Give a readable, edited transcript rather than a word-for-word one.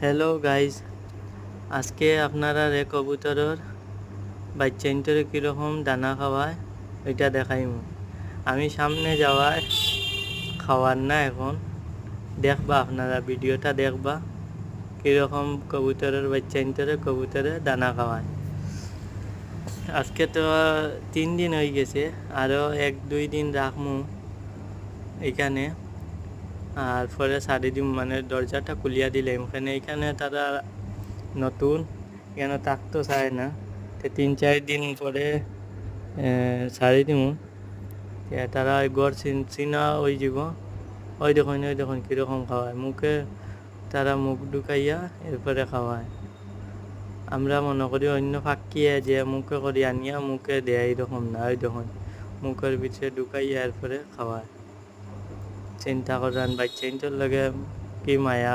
Hello guys, আজকে আপনারা কবুতরের বাচ্চা ইন্তরে কীরকম দানা খাওয়ায় ওইটা দেখাইমু। আমি সামনে যাওয়ায় খাওয়ার না, এখন দেখবা, আপনারা ভিডিওটা দেখবা কীরকম কবুতরের বাচ্চা ইন্তরে কবুতরে দানা খাওয়ায়। আজকে তো 3 দিন হয়ে গেছে, আরও 1-2 দিন রাখমু এখানে, আর পরে ছাড়ি দিম, মানে দরজাটা খুলিয়া দিলাম। এখানে তারা নতুন, এখানে থাকতো চায় না, তো 3-4 দিন পরে ছাড়ি দিমু। তারা গড় চিনা ওই যাব, ওই দেখুন কীরকম খাওয়ায়, মুখে তারা মুখ ঢুকাইয়া এরপরে খাওয়ায়। আমরা মনে করি অন্য ফাঁকিয়ে যে মুখে করি আনিয়া মুখে দেয়, এরকম না, ওই দেখুন মুখের ভিতরে ঢুকাইয়া এরপরে খাওয়ায়। চিন্তা করেন বাচ্চা ইন্টার লাগে কি মায়া